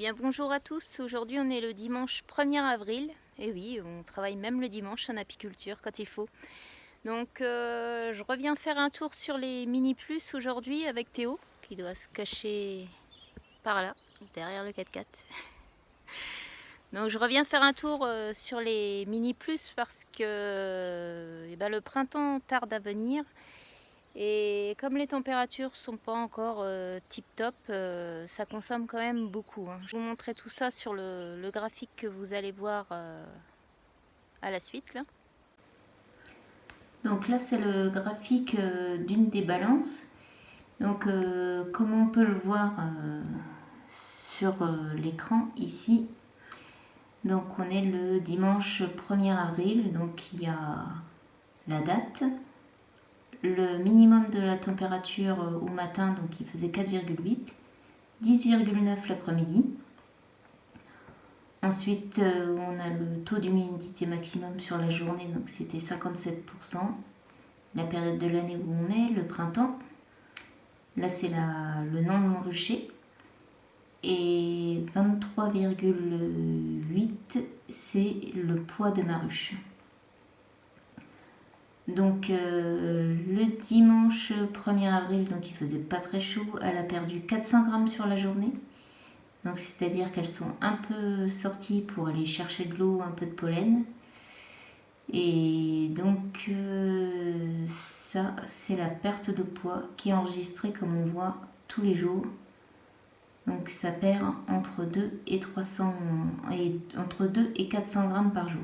bien bonjour à tous, aujourd'hui on est le dimanche 1er avril, et oui on travaille même le dimanche en apiculture quand il faut. Donc je reviens faire un tour sur les mini plus aujourd'hui avec Théo qui doit se cacher par là, derrière le 4x4. Donc je reviens faire un tour sur les mini plus parce que le printemps tarde à venir. Et comme les températures sont pas encore tip top, ça consomme quand même beaucoup. Je vous montrerai tout ça sur le graphique que vous allez voir à la suite. Là. Donc là c'est le graphique d'une des balances. Donc comme on peut le voir sur l'écran ici, donc on est le dimanche 1er avril, donc il y a la date. Le minimum de la température au matin, donc il faisait 4,8, 10,9 l'après-midi. Ensuite, on a le taux d'humidité maximum sur la journée, donc c'était 57%. La période de l'année où on est, le printemps. Là, c'est le nom de mon rucher. Et 23,8, c'est le poids de ma ruche. Donc le dimanche 1er avril, donc il faisait pas très chaud, elle a perdu 400 grammes sur la journée. Donc c'est-à-dire qu'elles sont un peu sorties pour aller chercher de l'eau, un peu de pollen. Et donc ça c'est la perte de poids qui est enregistrée comme on voit tous les jours. Donc ça perd entre 2 et 400 grammes par jour.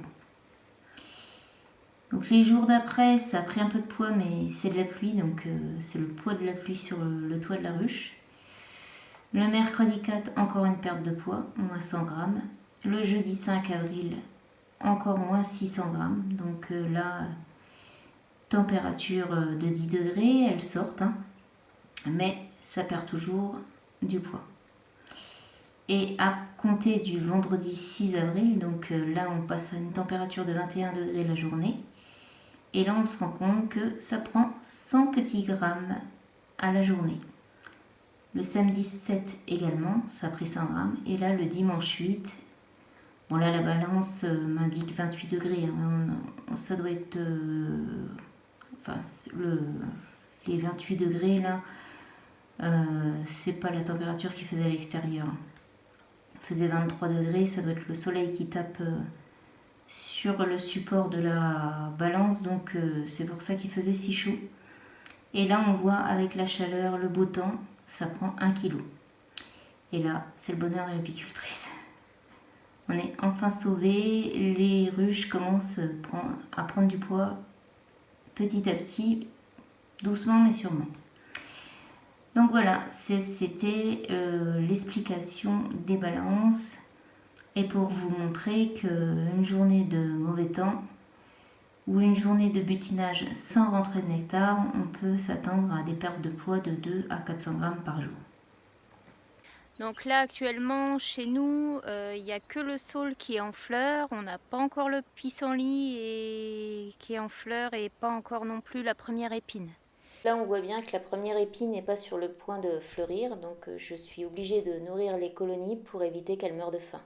Donc les jours d'après, ça a pris un peu de poids, mais c'est de la pluie, donc c'est le poids de la pluie sur le toit de la ruche. Le mercredi 4, encore une perte de poids, moins 100 grammes. Le jeudi 5 avril, encore moins 600 grammes. Donc là, température de 10 degrés, elles sortent, mais ça perd toujours du poids. Et à compter du vendredi 6 avril, donc là on passe à une température de 21 degrés la journée. Et là on se rend compte que ça prend 100 petits grammes à la journée. Le samedi 7 également, ça a pris 100 grammes. Et là le dimanche 8, bon là la balance m'indique 28 degrés. Ça doit être... les 28 degrés là, c'est pas la température qu'il faisait à l'extérieur. Faisait 23 degrés, ça doit être le soleil qui tape sur le support de la balance, donc c'est pour ça qu'il faisait si chaud. Et là on voit avec la chaleur, le beau temps, ça prend 1 kg. Et là c'est le bonheur de l'apicultrice. On est enfin sauvés, les ruches commencent à prendre du poids petit à petit, doucement mais sûrement. Donc voilà, c'était l'explication des balances. Et pour vous montrer qu'une journée de mauvais temps ou une journée de butinage sans rentrée de nectar, on peut s'attendre à des pertes de poids de 2 à 400 grammes par jour. Donc là actuellement chez nous, il n'y a que le saule qui est en fleurs, on n'a pas encore le pissenlit qui est en fleurs et pas encore non plus la première épine. Là on voit bien que la première épine n'est pas sur le point de fleurir, donc je suis obligée de nourrir les colonies pour éviter qu'elles meurent de faim.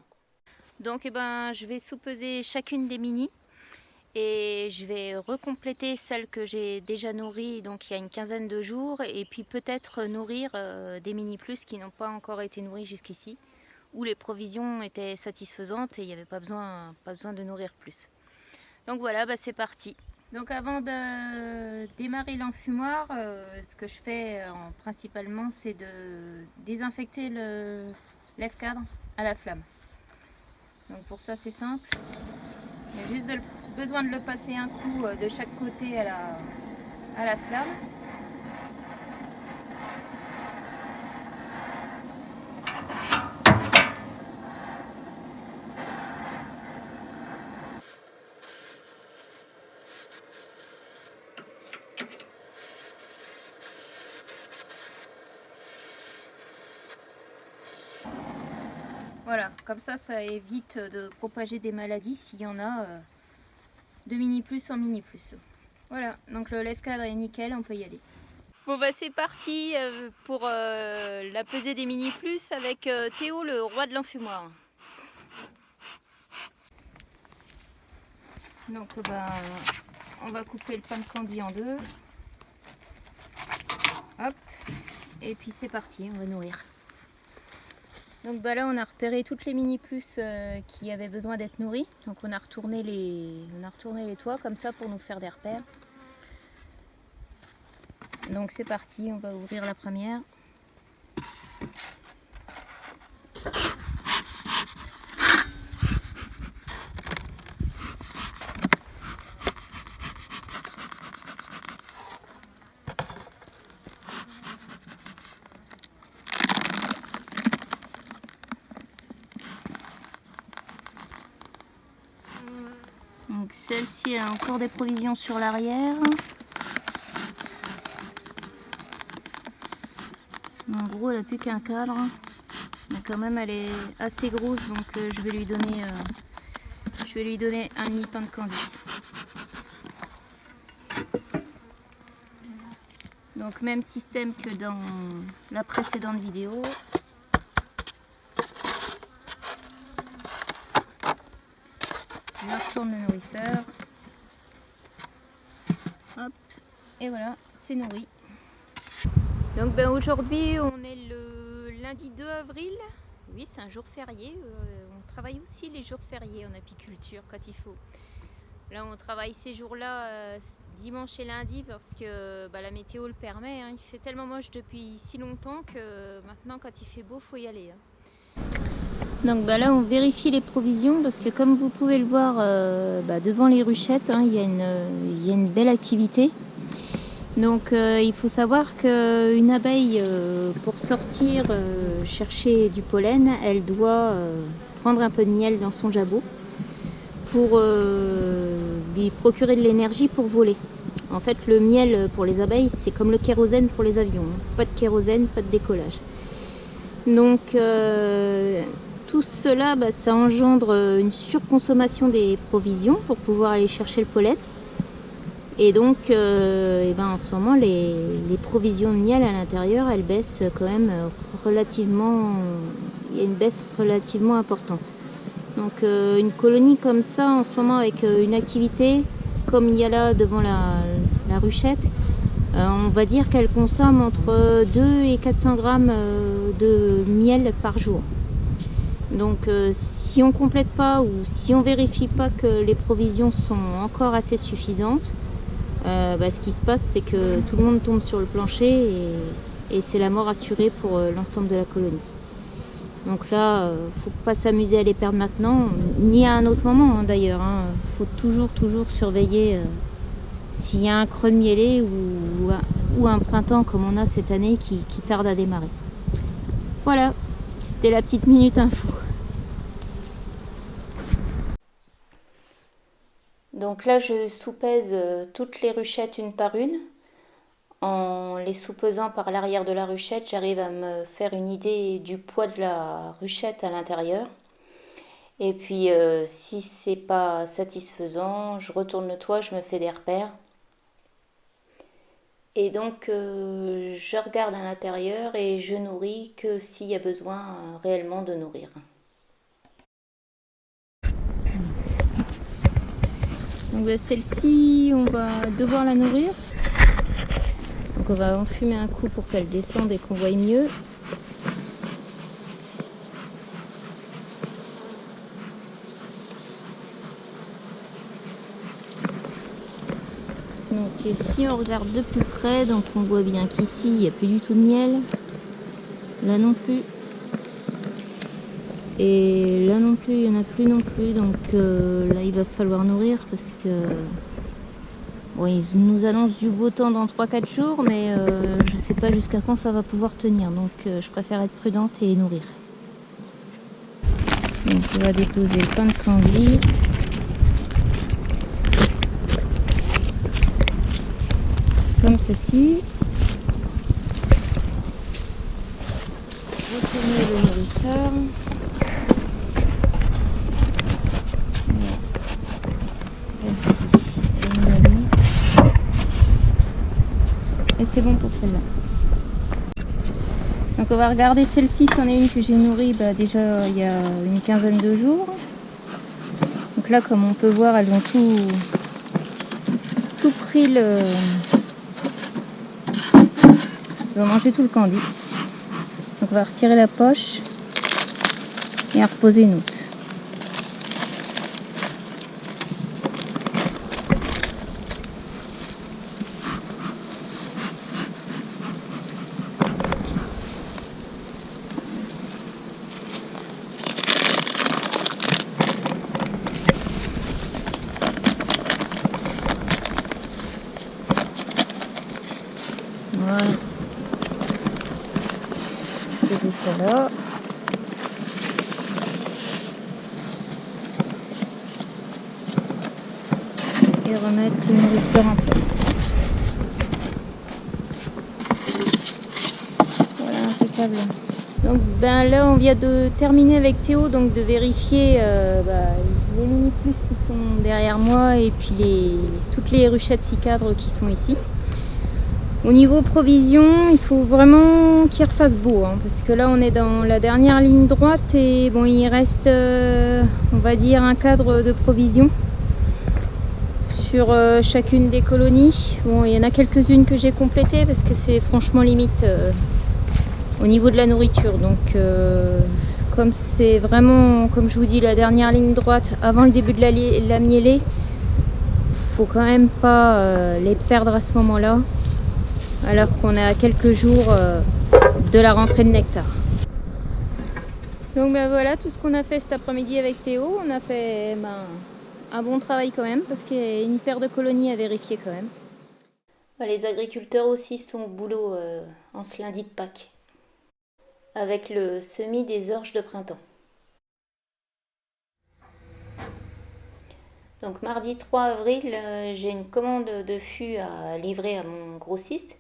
Donc je vais sous-peser chacune des mini et je vais recompléter celles que j'ai déjà nourries donc il y a une quinzaine de jours et puis peut-être nourrir des mini plus qui n'ont pas encore été nourries jusqu'ici où les provisions étaient satisfaisantes et il n'y avait pas besoin de nourrir plus. Donc voilà, c'est parti. Donc avant de démarrer l'enfumoir, ce que je fais principalement c'est de désinfecter le lève-cadre à la flamme. Donc pour ça c'est simple, il y a juste besoin de le passer un coup de chaque côté à la flamme. Voilà, comme ça évite de propager des maladies s'il y en a de mini plus en mini plus. Voilà, donc le lève-cadre est nickel, on peut y aller. Bon bah c'est parti pour la pesée des mini plus avec Théo, le roi de l'enfumoir. Donc on va couper le pain de candy en deux. Hop. Et puis c'est parti, on va nourrir. Donc là on a repéré toutes les mini plus qui avaient besoin d'être nourries. Donc on a retourné les toits comme ça pour nous faire des repères. Donc c'est parti, on va ouvrir la première. Donc celle-ci a encore des provisions sur l'arrière. En gros elle n'a plus qu'un cadre. Mais quand même elle est assez grosse, donc je vais lui donner un demi-pain de candy. Donc même système que dans la précédente vidéo. Je retourne le nourrisseur. Hop, et voilà, c'est nourri. Donc aujourd'hui on est le lundi 2 avril. Oui, c'est un jour férié. On travaille aussi les jours fériés en apiculture quand il faut. Là on travaille ces jours-là dimanche et lundi parce que la météo le permet. Hein. Il fait tellement moche depuis si longtemps que maintenant quand il fait beau, faut y aller. Hein. Donc là on vérifie les provisions parce que comme vous pouvez le voir devant les ruchettes, hein, il y a une belle activité. Donc il faut savoir qu'une abeille pour sortir chercher du pollen, elle doit prendre un peu de miel dans son jabot pour lui procurer de l'énergie pour voler. En fait le miel pour les abeilles c'est comme le kérosène pour les avions, hein. Pas de kérosène, pas de décollage. Donc tout cela ça engendre une surconsommation des provisions pour pouvoir aller chercher le pollen. Et donc en ce moment les provisions de miel à l'intérieur elles baissent quand même relativement, il y a une baisse relativement importante. Donc une colonie comme ça en ce moment avec une activité comme il y a là devant la ruchette, on va dire qu'elle consomme entre 2 et 400 grammes de miel par jour. Donc si on complète pas ou si on vérifie pas que les provisions sont encore assez suffisantes, ce qui se passe c'est que tout le monde tombe sur le plancher et c'est la mort assurée pour l'ensemble de la colonie. Donc là, faut pas s'amuser à les perdre maintenant, ni à un autre moment hein, d'ailleurs. Hein. Faut toujours surveiller s'il y a un creux de mielé ou un printemps comme on a cette année qui tarde à démarrer. Voilà, c'était la petite minute info. Donc là, je soupèse toutes les ruchettes une par une. En les soupesant par l'arrière de la ruchette, j'arrive à me faire une idée du poids de la ruchette à l'intérieur. Et puis, si c'est pas satisfaisant, je retourne le toit, je me fais des repères. Et donc, je regarde à l'intérieur et je nourris que s'il y a besoin réellement de nourrir. Donc celle-ci, on va devoir la nourrir. Donc on va enfumer un coup pour qu'elle descende et qu'on voie mieux. Donc et si on regarde de plus près, donc on voit bien qu'ici il n'y a plus du tout de miel. Là non plus. Et là non plus, il n'y en a plus non plus. Donc là il va falloir nourrir parce que bon, ils nous annoncent du beau temps dans 3-4 jours, mais je ne sais pas jusqu'à quand ça va pouvoir tenir. Donc je préfère être prudente et nourrir. Donc on va déposer le pain de candy. Comme ceci. Retourner le nourrisseur. Et c'est bon pour celle-là. Donc on va regarder celle-ci, c'en est une que j'ai nourrie déjà il y a une quinzaine de jours. Donc là, comme on peut voir, elles ont tout pris le... Ils ont mangé tout le candy. Donc on va retirer la poche et en reposer une autre. Voilà. Poser ça là. Et remettre le nourrisseur en place. Voilà, impeccable. Donc là on vient de terminer avec Théo, donc de vérifier les mini plus qui sont derrière moi et puis toutes les ruchettes 6 cadres qui sont ici. Au niveau provision, il faut vraiment qu'il refasse beau, hein, parce que là on est dans la dernière ligne droite et bon, il reste on va dire un cadre de provision sur chacune des colonies. Bon, il y en a quelques-unes que j'ai complétées parce que c'est franchement limite au niveau de la nourriture. Donc comme c'est vraiment, comme je vous dis, la dernière ligne droite avant le début de la mielée, faut quand même pas les perdre à ce moment-là, alors qu'on est à quelques jours de la rentrée de nectar. Donc voilà tout ce qu'on a fait cet après-midi avec Théo. On a fait un bon travail quand même, parce qu'il y a une paire de colonies à vérifier quand même. Les agriculteurs aussi sont au boulot en ce lundi de Pâques, avec le semis des orges de printemps. Donc mardi 3 avril, j'ai une commande de fûts à livrer à mon grossiste.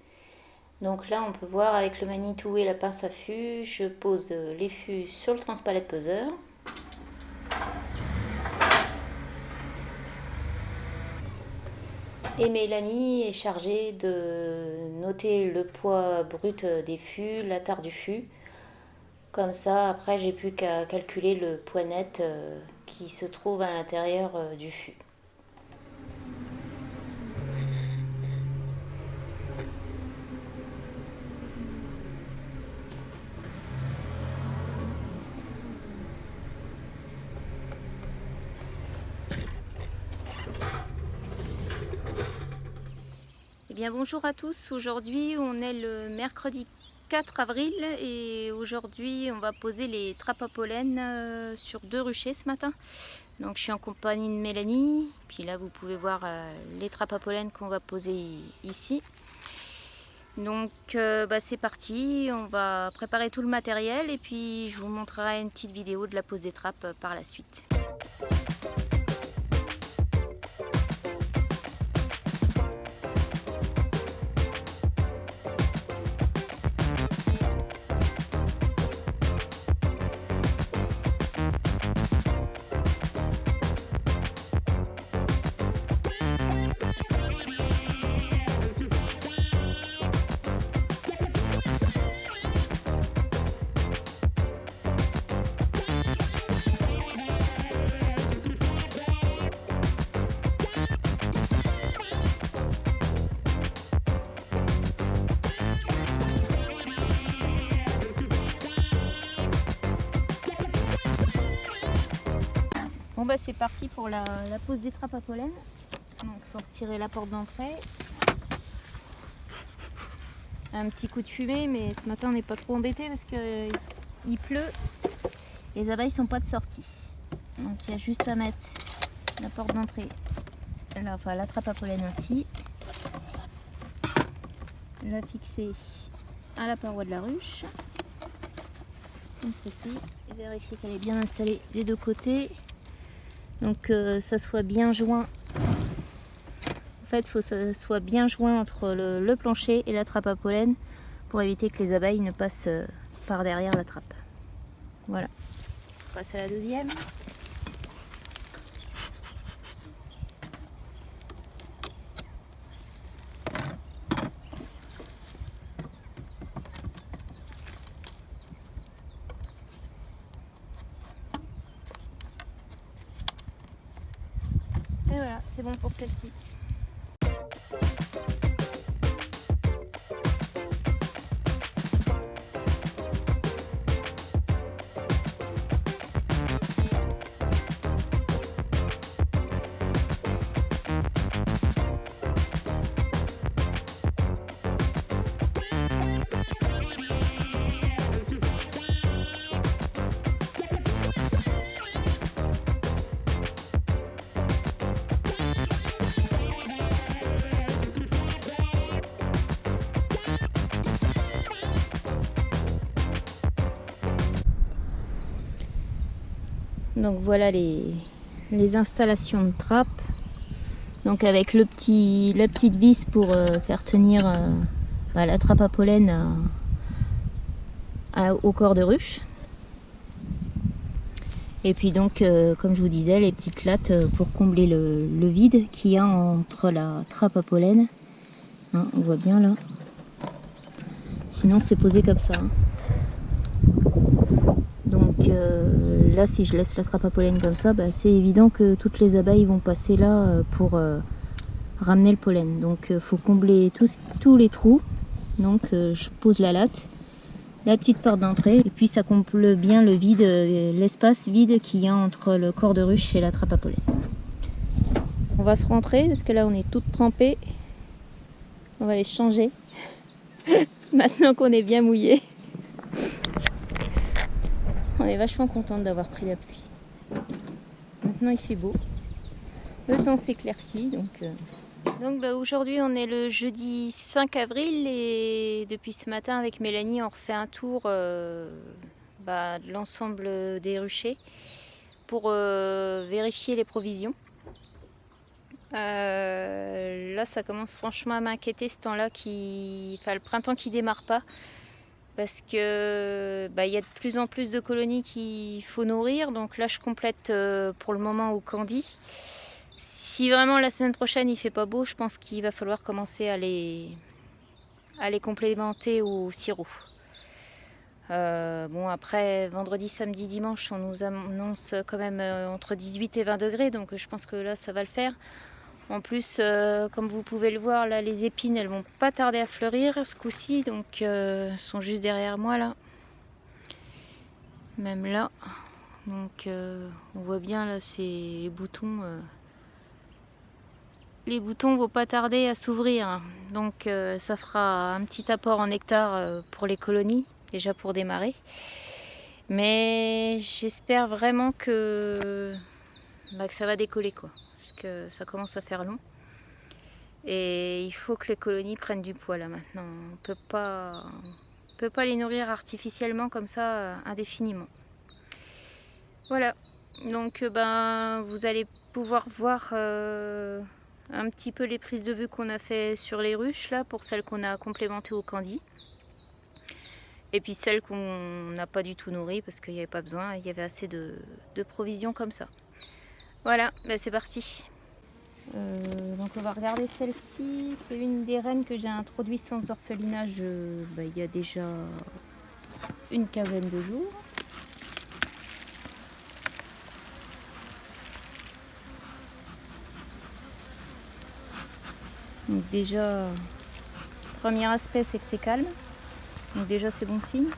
Donc là, on peut voir avec le Manitou et la pince à fût, je pose les fûts sur le transpalette peseur. Et Mélanie est chargée de noter le poids brut des fûts, la tare du fût. Comme ça, après, j'ai plus qu'à calculer le poids net qui se trouve à l'intérieur du fût. Eh bien bonjour à tous, aujourd'hui on est le mercredi 4 avril et aujourd'hui on va poser les trappes à pollen sur 2 ruchers ce matin. Donc je suis en compagnie de Mélanie, puis là vous pouvez voir les trappes à pollen qu'on va poser ici. Donc c'est parti, on va préparer tout le matériel et puis je vous montrerai une petite vidéo de la pose des trappes par la suite. Bon c'est parti pour la pose des trappes à pollen. Donc il faut retirer la porte d'entrée. Un petit coup de fumée, mais ce matin on n'est pas trop embêté parce qu'il pleut. Les abeilles sont pas de sortie. Donc il y a juste à mettre la porte d'entrée, la trappe à pollen ainsi. La fixer à la paroi de la ruche. Comme ceci. Et vérifier qu'elle est bien installée des deux côtés. Donc ça soit bien joint. En fait, il faut que ça soit bien joint entre le plancher et la trappe à pollen pour éviter que les abeilles ne passent par derrière la trappe. Voilà. On passe à la deuxième. Et voilà, c'est bon pour celle-ci. Donc voilà les installations de trappe. Donc avec la petite vis pour faire tenir la trappe à pollen au corps de ruche. Et puis donc comme je vous disais, les petites lattes pour combler le vide qu'il y a entre la trappe à pollen. Hein, on voit bien là. Sinon c'est posé comme ça. Hein. Donc là, si je laisse la trappe à pollen comme ça, c'est évident que toutes les abeilles vont passer là pour ramener le pollen. Donc il faut combler tous les trous. Donc je pose la latte, la petite porte d'entrée, et puis ça comble bien le vide, l'espace vide qu'il y a entre le corps de ruche et la trappe à pollen. On va se rentrer parce que là on est toutes trempées. On va les changer maintenant qu'on est bien mouillé. On est vachement contente d'avoir pris la pluie. Maintenant il fait beau. Le temps s'éclaircit. Donc aujourd'hui on est le jeudi 5 avril et depuis ce matin avec Mélanie on refait un tour de l'ensemble des ruchers pour vérifier les provisions. Là ça commence franchement à m'inquiéter ce temps-là, le printemps qui démarre pas. Parce que y a de plus en plus de colonies qu'il faut nourrir. Donc là, je complète pour le moment au Candy. Si vraiment la semaine prochaine il fait pas beau, je pense qu'il va falloir commencer à les complémenter au sirop. Bon après, vendredi, samedi, dimanche, on nous annonce quand même entre 18 et 20 degrés. Donc je pense que là, ça va le faire. En plus, comme vous pouvez le voir, là, les épines, elles vont pas tarder à fleurir ce coup-ci, donc elles sont juste derrière moi là, même là. Donc on voit bien là, les boutons vont pas tarder à s'ouvrir. Donc ça fera un petit apport en nectar pour les colonies, déjà pour démarrer. Mais j'espère vraiment que ça va décoller quoi. Que ça commence à faire long et il faut que les colonies prennent du poids là maintenant. On peut pas les nourrir artificiellement comme ça indéfiniment. Voilà, donc vous allez pouvoir voir un petit peu les prises de vue qu'on a fait sur les ruches là pour celles qu'on a complémentées au Candy et puis celles qu'on n'a pas du tout nourries parce qu'il n'y avait pas besoin, il y avait assez de provisions comme ça. Voilà, c'est parti. Donc on va regarder celle-ci, c'est une des reines que j'ai introduite sans orphelinage il y a déjà une quinzaine de jours. Donc déjà, premier aspect c'est que c'est calme, donc déjà c'est bon signe.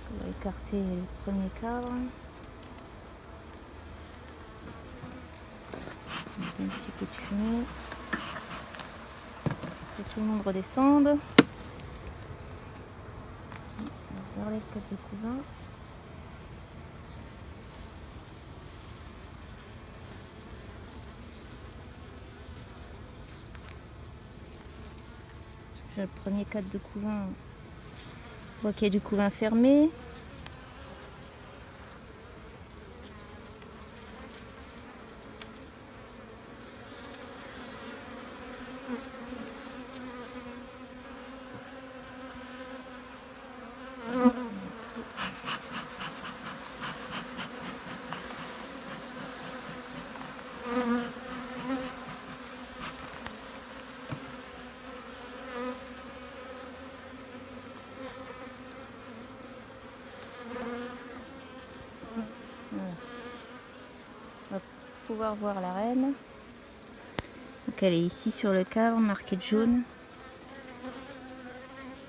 On va écarter le premier cadre. Un petit peu de fumée. Que tout le monde redescende. On va regarder le cadre de couvain. J'ai le premier cadre de couvain. On voit qu'il y a du couvain fermé. pouvoir voir la reine. Donc elle est ici sur le cadre, marquée de jaune.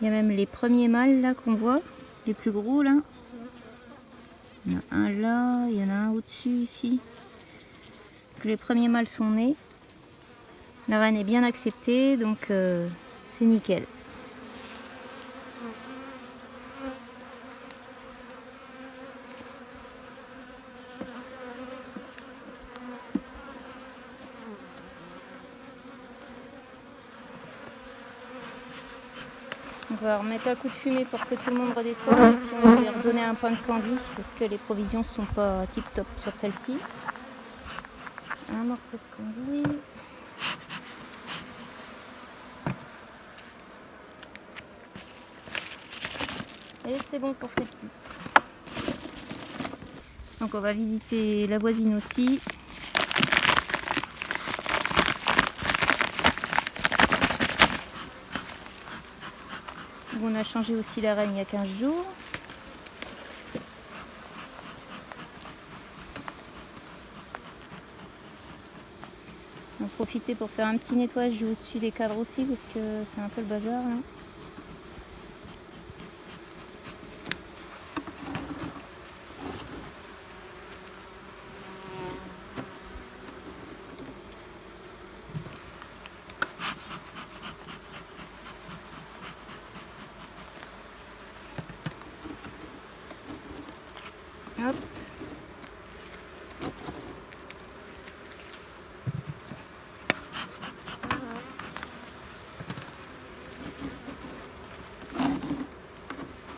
Il y a même les premiers mâles là qu'on voit, les plus gros là. Il y en a un là, il y en a un au-dessus ici. Donc, les premiers mâles sont nés. La reine est bien acceptée, donc c'est nickel. On va remettre un coup de fumée pour que tout le monde redescende et puis on va lui redonner un pain de candy parce que les provisions sont pas tip top sur celle-ci. Un morceau de candy. Et c'est bon pour celle-ci. Donc on va visiter la voisine aussi. On a changé aussi la reine il y a 15 jours. On va profiter pour faire un petit nettoyage au-dessus des cadres aussi parce que c'est un peu le bazar là. Hop.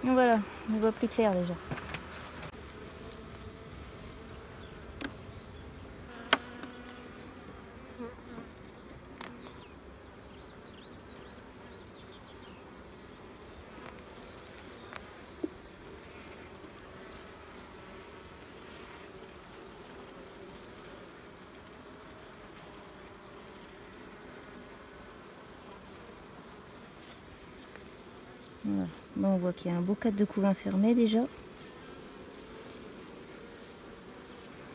Voilà, on voit plus clair déjà. Voilà. Bon, on voit qu'il y a un beau cadre de couvain fermé déjà.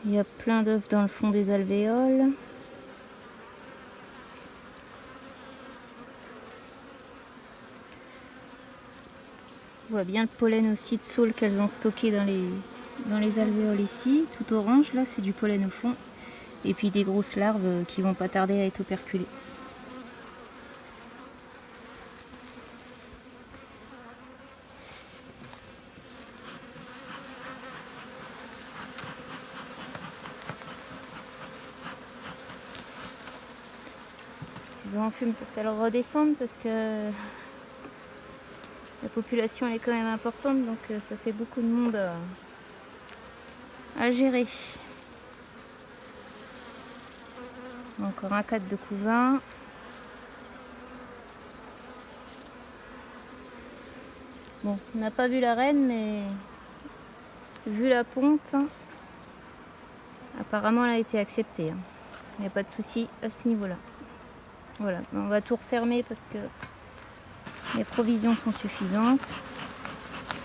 Il y a plein d'œufs dans le fond des alvéoles. On voit bien le pollen aussi de saule qu'elles ont stocké dans les alvéoles ici. Tout orange, là, c'est du pollen au fond. Et puis des grosses larves qui vont pas tarder à être operculées. Ils en fument pour qu'elles redescendent parce que la population elle est quand même importante, donc ça fait beaucoup de monde à gérer. Encore un cadre de couvain. Bon, on n'a pas vu la reine, mais vu la ponte, apparemment elle a été acceptée. Il n'y a pas de souci à ce niveau-là. Voilà, on va tout refermer parce que les provisions sont suffisantes.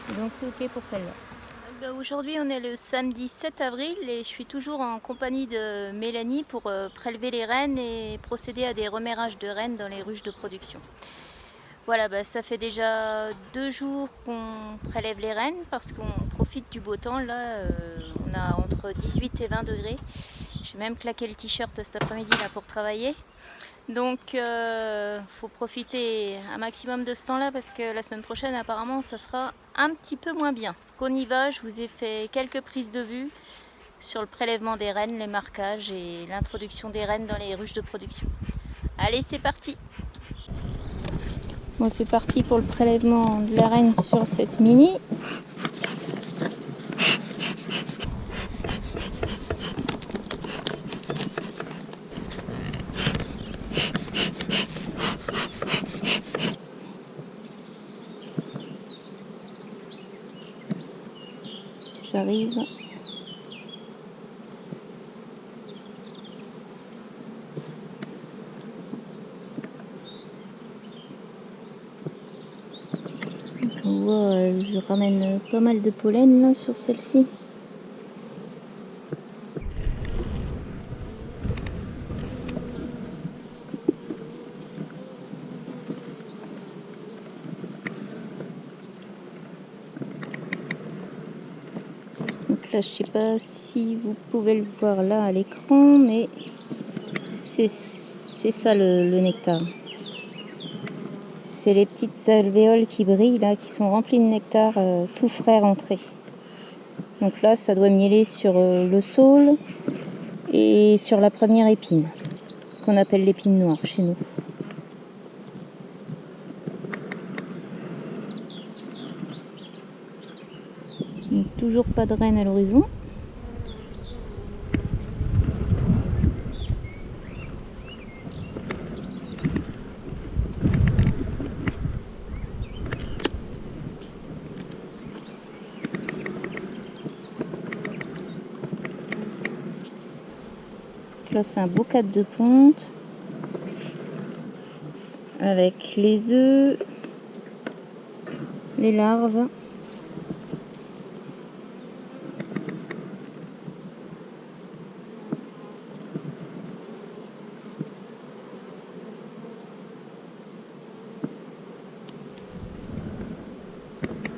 Et donc c'est ok pour celle-là. Aujourd'hui on est le samedi 7 avril et je suis toujours en compagnie de Mélanie pour prélever les rennes et procéder à des remérages de rennes dans les ruches de production. Voilà, ça fait déjà 2 jours qu'on prélève les rennes parce qu'on profite du beau temps. Là, on a entre 18 et 20 degrés. J'ai même claqué le t-shirt cet après-midi là pour travailler. Donc faut profiter un maximum de ce temps-là parce que la semaine prochaine apparemment ça sera un petit peu moins bien. Qu'on y va, je vous ai fait quelques prises de vue sur le prélèvement des rennes, les marquages et l'introduction des rennes dans les ruches de production. Allez, c'est parti! Bon, c'est parti pour le prélèvement de la reine sur cette mini. J'arrive. On voit, je ramène pas mal de pollen là sur celle-ci. Donc là, je sais pas si vous pouvez le voir là à l'écran, mais c'est ça le nectar. C'est les petites alvéoles qui brillent là, qui sont remplies de nectar tout frais rentré. Donc là, ça doit mieler sur le saule et sur la première épine, qu'on appelle l'épine noire chez nous. Donc, toujours pas de reine à l'horizon. Là, c'est un beau cadre de ponte avec les œufs, les larves.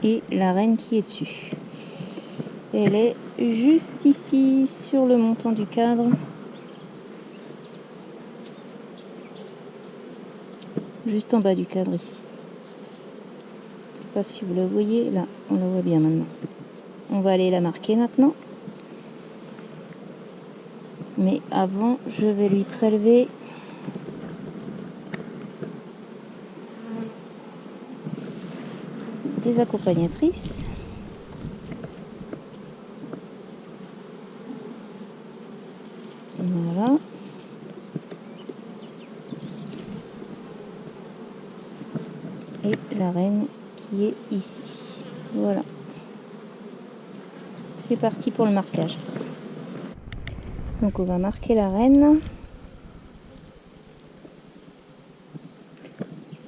Et la reine qui est dessus. Elle est juste ici sur le montant du cadre. Juste en bas du cadre ici. Je ne sais pas si vous la voyez. Là, on la voit bien maintenant. On va aller la marquer maintenant. Mais avant, je vais lui prélever des accompagnatrices. Voilà. Et la reine qui est ici. Voilà. C'est parti pour le marquage. Donc on va marquer la reine.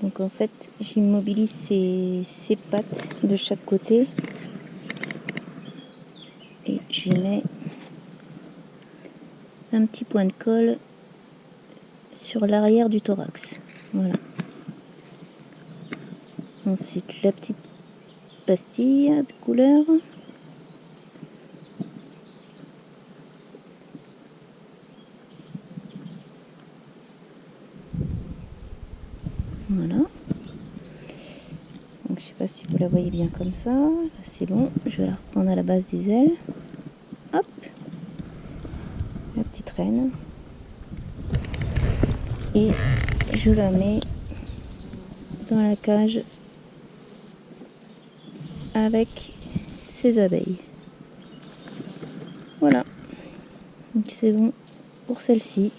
Donc en fait, j'immobilise ses pattes de chaque côté. Et je mets un petit point de colle sur l'arrière du thorax. Voilà. Ensuite, la petite pastille de couleur. Voilà. Donc, je sais pas si vous la voyez bien comme ça. Là, c'est bon. Je vais la reprendre à la base des ailes. Hop. La petite reine. Et je la mets dans la cage avec ses abeilles. Voilà. Donc c'est bon pour celle-ci.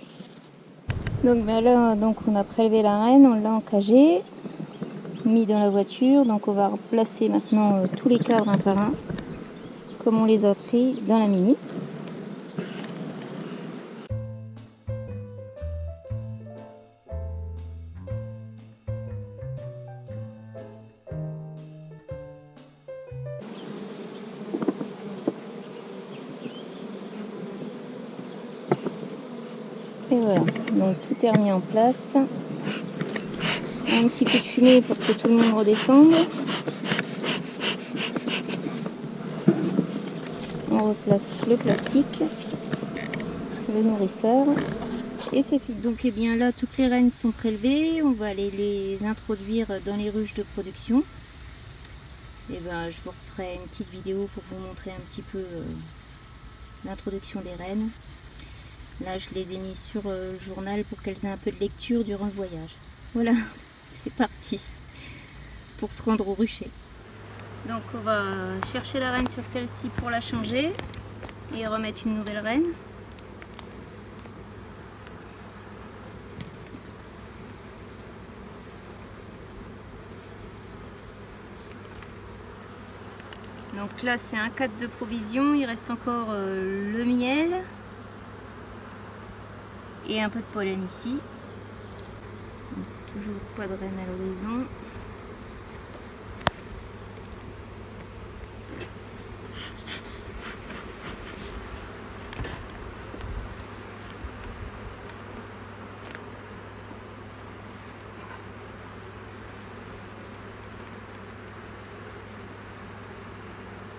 Donc là, on a prélevé la reine, on l'a encagée, mis dans la voiture. Donc on va replacer maintenant tous les cadres un par un, comme on les a pris dans la Mini. Et voilà, donc tout est remis en place. Un petit coup de fumée pour que tout le monde redescende. On replace le plastique, le nourrisseur, et c'est fini. Donc et bien là, toutes les reines sont prélevées. On va aller les introduire dans les ruches de production. Et ben, je vous referai une petite vidéo pour vous montrer un petit peu l'introduction des reines. Là, je les ai mis sur le journal pour qu'elles aient un peu de lecture durant le voyage. Voilà, c'est parti pour se rendre au rucher. Donc on va chercher la reine sur celle-ci pour la changer et remettre une nouvelle reine. Donc là c'est un cadre de provision, il reste encore le miel et un peu de pollen ici. Donc, toujours pas de reine à l'horizon.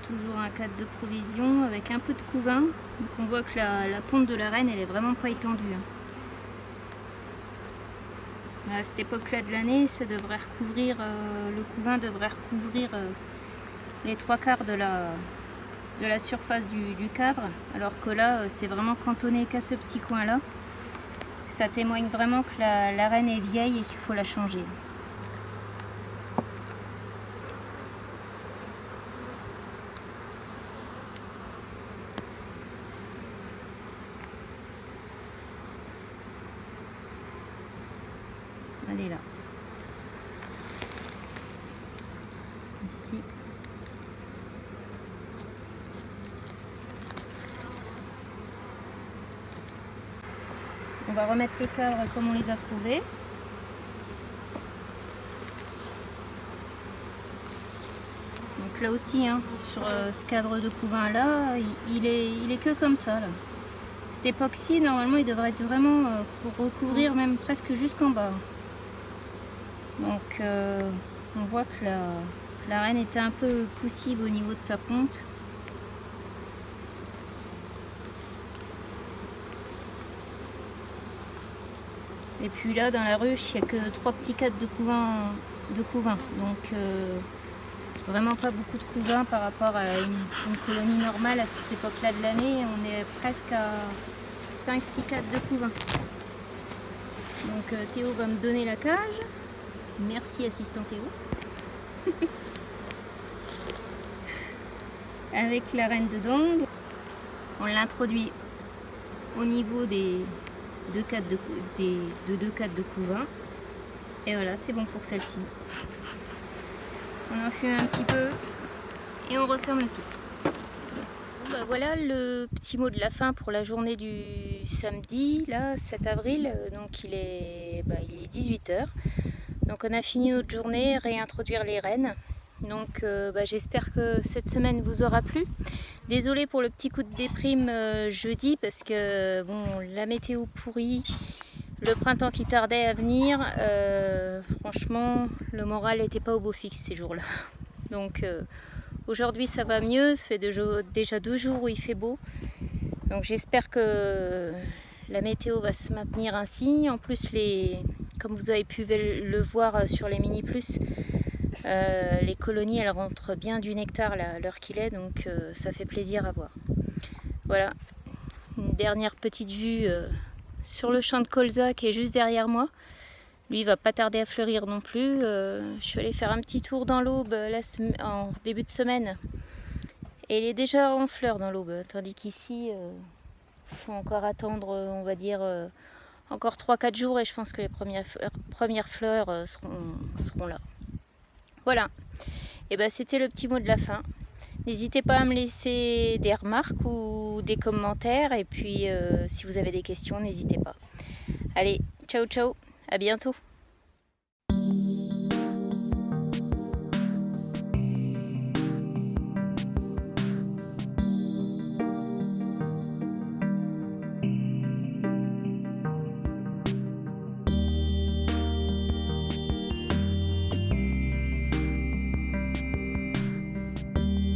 Toujours un un cadre de provision avec un peu de couvain. Donc on voit que la ponte de la reine elle est vraiment pas étendue. À cette époque-là de l'année, ça devrait recouvrir, le couvain devrait recouvrir les 3/4 de la surface du cadre, alors que là c'est vraiment cantonné qu'à ce petit coin-là. Ça témoigne vraiment que la reine est vieille et qu'il faut la changer. Elle est là. Ici. On va remettre les cadres comme on les a trouvés. Donc là aussi, hein, sur ce cadre de couvain là, il est que comme ça. Là. Cet époxy, normalement, il devrait être vraiment pour recouvrir même presque jusqu'en bas. Donc on voit que la reine était un peu poussive au niveau de sa ponte. Et puis là dans la ruche il n'y a que 3 petits cadres de couvain. Donc vraiment pas beaucoup de couvain par rapport à une colonie normale à cette époque là de l'année. On est presque à 5-6 cadres de couvain. Donc Théo va me donner la cage. Merci assistant Théo. Avec la reine dedans. On l'introduit au niveau des deux cadres de couvain. Et voilà, c'est bon pour celle-ci. On enfume un petit peu et on referme le tout. Bah voilà le petit mot de la fin pour la journée du samedi, là, 7 avril. Donc il est 18h. Donc on a fini notre journée, réintroduire les reines. Donc j'espère que cette semaine vous aura plu. Désolée pour le petit coup de déprime jeudi parce que bon, la météo pourrie, le printemps qui tardait à venir, franchement le moral n'était pas au beau fixe ces jours-là. Donc aujourd'hui ça va mieux, ça fait déjà 2 jours où il fait beau. Donc j'espère que la météo va se maintenir ainsi. En plus, comme vous avez pu le voir sur les mini plus, les colonies elles rentrent bien du nectar à l'heure qu'il est, donc ça fait plaisir à voir. Voilà, une dernière petite vue sur le champ de colza qui est juste derrière moi. Lui il va pas tarder à fleurir non plus. Je suis allée faire un petit tour dans l'aube en début de semaine et il est déjà en fleurs dans l'aube, tandis qu'ici faut encore attendre, on va dire encore 3-4 jours et je pense que les premières fleurs seront là. Voilà, et c'était le petit mot de la fin. N'hésitez pas à me laisser des remarques ou des commentaires et puis si vous avez des questions, n'hésitez pas. Allez, ciao ciao, à bientôt.